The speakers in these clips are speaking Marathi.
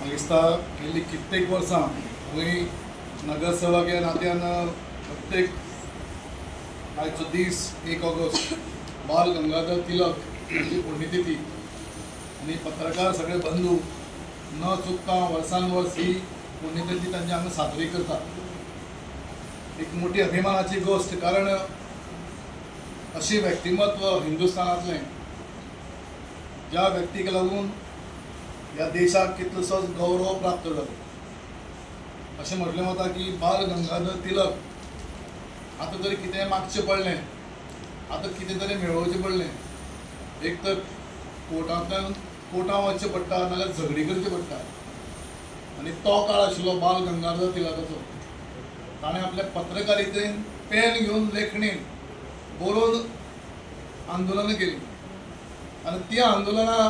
म्हाका दिसता गेल्ली कित्येक वर्सां आमी नगरसेवक ह्या नात्यान प्रत्येक आयचो दीस 1 ऑगस्ट बाल गंगाधर तिलक हांची पुण्यतिथी आनी पत्रकार सगळे बंधू न चुकता वर्सान वर्स ही पुण्यतिथी तांचे हांगा साजरी करता। एक मोठी अभिमानाची गोष्ट, कारण अशी व्यक्तिमत्व हिंदुस्थानातले ज्या व्यक्तीक लागून ह्या देशाक कितलोसोच गौरव प्राप्त जालो। अशें म्हटलें वता की बाल गंगाधर तिलक आतां तरी कितें मागचें पडलें, आतां कितें तरी मेळोवचें पडलें, एक तर कोर्टांत वचचें पडटा नाजाल्यार झगडी करची पडटा। आनी तो काळ आशिल्लो बाल गंगाधर तिलकाचो। ताणें आपल्या पत्रकारितेन पेन घेवन लेखणीन बरोवन आंदोलनां केलीं आनी ती आंदोलनां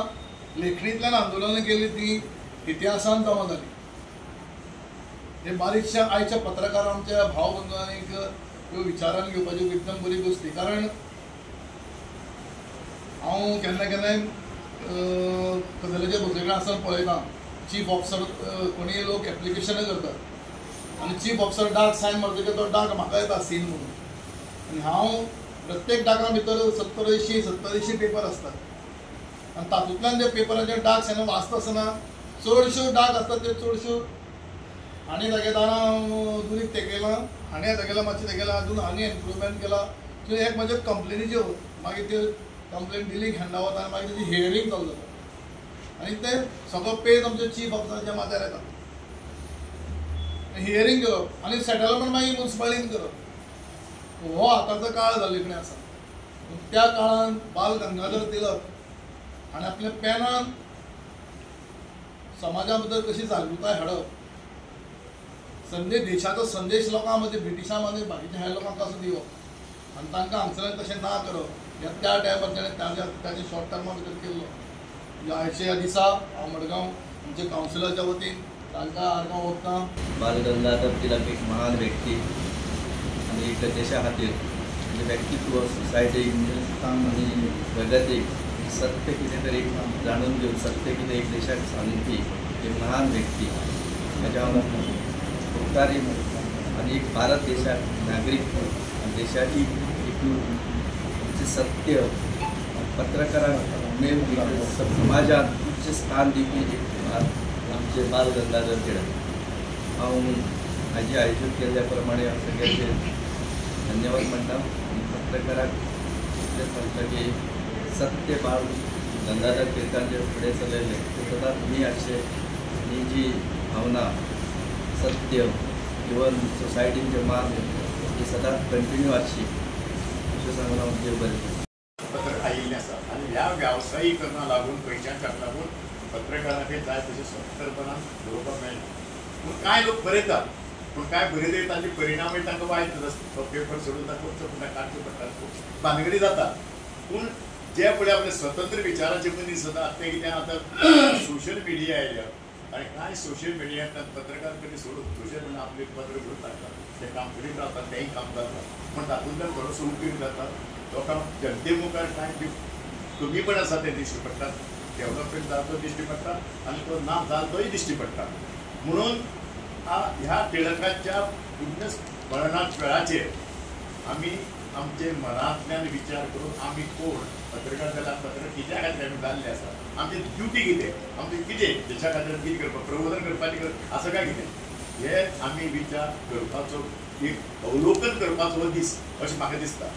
लेखणींतल्यान आंदोलनां केली ती इतिहासान जमा जाली। हे बारीकशा आयच्या पत्रकारांच्या भाव बंधूंक ह्यो विचारान घेवपाची एकदम बरी गोष्टी, कारण हांव केन्ना केन्नाय कदेलाच्या बसयेर आसतना पळयता चीफ ऑफिसर कोणीय लोक एप्लिकेशनां करतात आनी चीफ ऑफिसर डाक सायन मारतकीर तो डाक म्हाका येता सीन म्हणून, आनी हांव प्रत्येक डाका भितर 70-80 पेपर आसतात आनी तातूंतल्यान त्या पेपराचे डाक सायन वाचता आसतना चडश्यो डाक आसतात त्यो चडश्यो हांणी दाखयताना दुरीक तेगयलां, हांणी तेगयलां मातशें तेगयलां, अजून हांणी इम्प्रुवमेंट केला। सो एक म्हणजे कंप्लेनीच्यो मागीर त्यो कंप्लेन डिलींग हँड वता आनी मागीर तेजी हियरींग चालू जाता आनी ते सगळो पेज आमच्या चीफ ऑफिसराच्या माथ्यार येता। हियरींग करप आनी सेटलमेंट मागीर म्युनिसिपालिटीन करप, हो आतांचो काळ जाल्ले कडेन आसा। त्या काळान बाल गंगाधर तिलक हाणें आपल्या पेनान समाजा भितर कशी जागृताय हाडप, देशाचो संदेश लोकां मदीं ब्रिटिशां मदीं बाकीच्या हेर लोकांक कसो दिवप आनी तांकां हांगसर तशें ना करप, ह्या त्या टायमार ताणें शॉर्ट टर्मा भितर केल्लो। ह्या दिसा हांव मडगांव आमच्या कावन्सिलाच्या वतीन तांकां आर्गां ओंपता। बाल गंगाधर तिलक एक महान व्यक्ती आनी एक देशा खातीर म्हणजे व्यक्तित्व सोसायटी हिंदुस्तान आनी प्रगतीक सत्य कितें तरी जाणून घेवन सत्य कितें एक देशाक सांगपी एक महान व्यक्ती हाच्या उपकारी आनी एक भारत देशाक नागरीक देशाची एक सत्य पत्रकारांक मेल समाजात उच्च स्थान दिवपी एक आमचे बाल गंगाधर तिलक। हांव हाजी आयोजन केल्ल्या प्रमाणे सगळ्यांचे धन्यवाद म्हणटा आनी पत्रकाराक म्हणटा की सत्य बाल गंगाधर तिलकांचे फुडें चलयले ते सदांच मी आसचे आनी जी भावना सत्य इवन सोसायटीचे मान ही सदांच कंटिन्यू आसची अशें सांगून हांव देव बरें पत्रकार आयिल्लें आसा आनी ह्या व्यावसायीकरणा लागून पयशांच्या लागून पत्रकारांक जाय तशें स्वतंत्रपणान बरोवपाक मेळना। पूण कांय लोक बरयतात, पूण कांय बरयतकीर ताचे परिणामय तांकां वायट आसता। तो पेपर सोडून ताका वचचो पडटा, काडचो पडटा, भानगडी जाता। पूण जे फुडें आपले स्वतंत्र विचाराचे मनीस जाता ते कितें आतां सोशल मिडिया आयल्या आनी कांय सोशल मिडियांतल्यान पत्रकार कधी सोडून सोशल मिडिया आपले पत्र घेवन टाकतात, ते काम करीत रावतात, तेंय काम करतात, पूण तातूंतल्यान बरोसो उपयोग जाता। लोकांक जनते मुखार कांय कमीपण आसा ते दिश्टी पडटात, डेवलपमेंट जाता तो दिश्टी पडटा आनी तो ना जाता तोय दिश्टी पडटा। म्हणून ह्या टिळकाच्या पुण्यस्मरणाच्या वेळाचेर आमी आमचे मनांतल्यान विचार करून आमी कोण पत्रकार जाल्यार पत्रकार कित्या खातीर आमी जाल्ले आसा, आमची ड्युटी कितें, आमचें कितें देशा खातीर कितें करपाक, प्रबोधन करपाचें आसा काय कितें, हे आमी विचार करपाचो एक अवलोकन करपाचो दीस अशें म्हाका दिसता।